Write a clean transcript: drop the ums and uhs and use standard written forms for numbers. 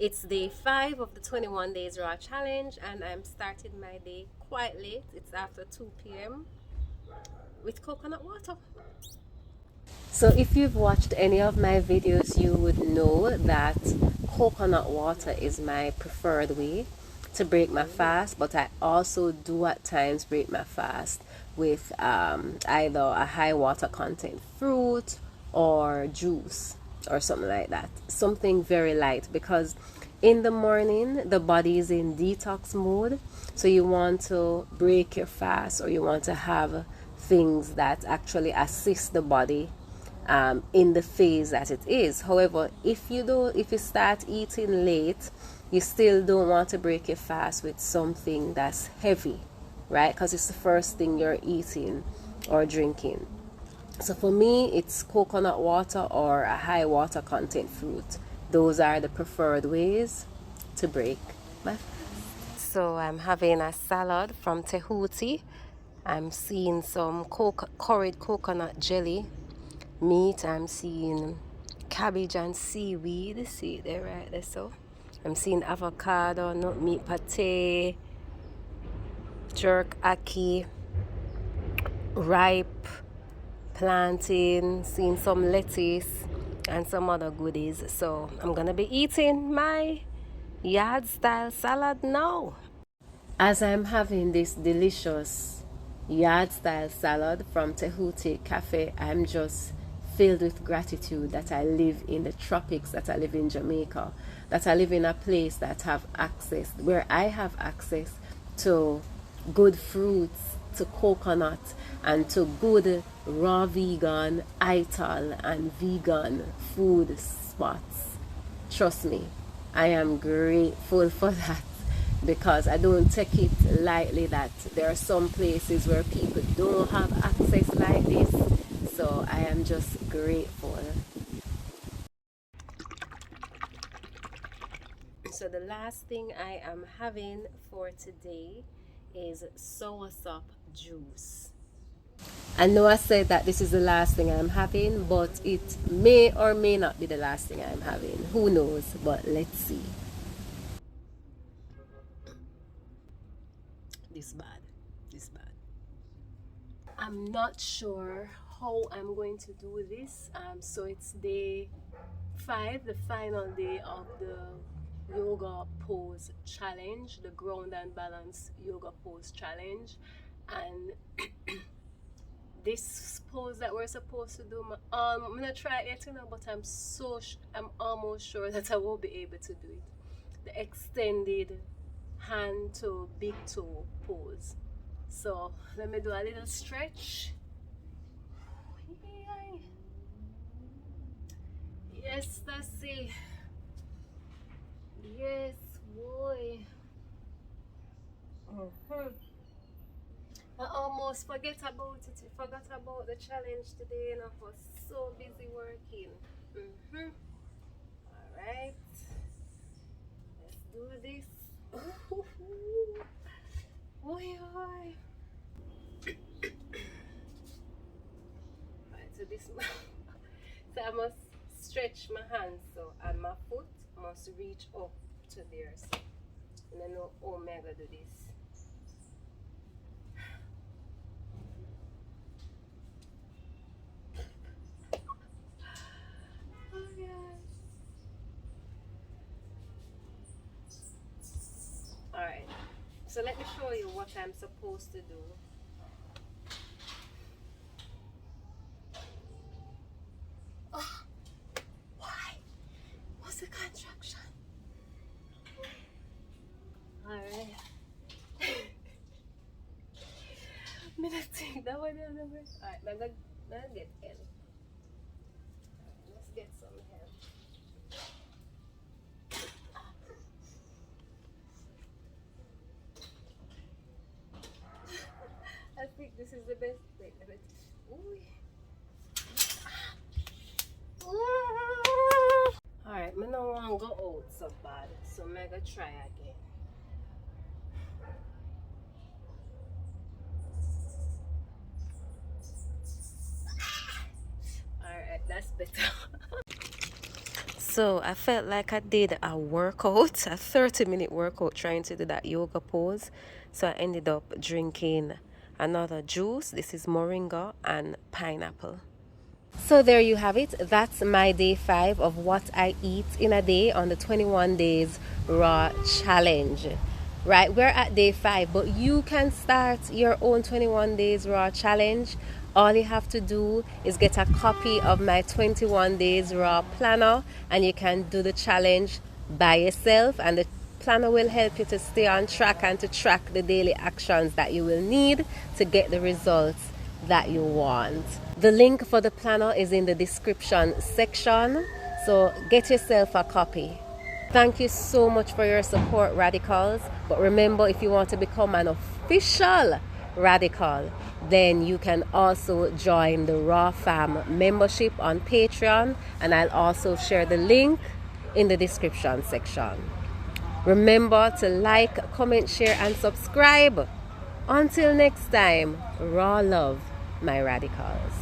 It's day 5 of the 21 days raw challenge, and I'm starting my day quite late. It's after 2 p.m. with coconut water. So if you've watched any of my videos, you would know that coconut water is my preferred way to break my fast, but I also do at times break my fast with either a high water content fruit or juice or something like that. Something very light, because in the morning the body is in detox mode, so you want to break your fast, or you want to have things that actually assist the body in the phase that it is. However, if you start eating late, you still don't want to break your fast with something that's heavy, right? Because it's the first thing you're eating or drinking. So for me, it's coconut water or a high water content fruit. Those are the preferred ways to break my fast. So I'm having a salad from Tehuti. I'm seeing some curried coconut jelly meat. I'm seeing cabbage and seaweed. See it there, right there. So I'm seeing avocado, nut meat pate, jerk ackee, ripe plantain, seeing some lettuce and some other goodies. So I'm gonna be eating my yard style salad now. As I'm having this delicious yard style salad from Tehuti Cafe, I'm just filled with gratitude that I live in the tropics, that I live in Jamaica, that I live in a place that have access, where I have access to good fruits, to coconut, and to good raw vegan, ital, and vegan food spots. Trust me, I am grateful for that, because I don't take it lightly that there are some places where people don't have access like this. So I am just grateful. So the last thing I am having for today is soursop juice. I know I said that this is the last thing I'm having, but it may or may not be the last thing I'm having. Who knows? But let's see. This bad. This bad. I'm not sure how I'm going to do this. So it's day 5, the final day of the yoga pose challenge, the ground and balance yoga pose challenge. And this pose that we're supposed to do, I'm gonna try it yet, but I'm almost sure that I won't be able to do it. The extended hand to big toe pose. So let me do a little stretch. Yes, that's it. Yes, boy. I almost forget about it. I forgot about the challenge today, and I was so busy working. All right, let's do this. Oi, oi. Right, so this, so I must stretch my hands, so and my foot must reach up to there. So, and I know how I'm gonna do this. Oh yeah. All right. So let me show you what I'm supposed to do. Oh, why? What's the contraction? Alright. I'm gonna take that one out of it. Alright, I'm gonna get help. Let's get some help. I think this is the best. Wait, let me. Alright, I don't want to go out so bad, so I'm gonna try again. Alright, that's better. So I felt like I did a workout, a 30-minute workout trying to do that yoga pose. So I ended up drinking another juice. This is moringa and pineapple. So there you have it. That's my day 5 of what I eat in a day on the 21 days raw challenge. Right, we're at day 5, but you can start your own 21 days raw challenge. All you have to do is get a copy of my 21 days raw planner, and you can do the challenge by yourself, and the planner will help you to stay on track and to track the daily actions that you will need to get the results that you want. The link for the planner is in the description section, so get yourself a copy. Thank you so much for your support, radicals. But remember, if you want to become an official radical, then you can also join the Raw Fam membership on Patreon, and I'll also share the link in the description section. Remember to like, comment, share, and subscribe. Until next time, raw love, my radicals.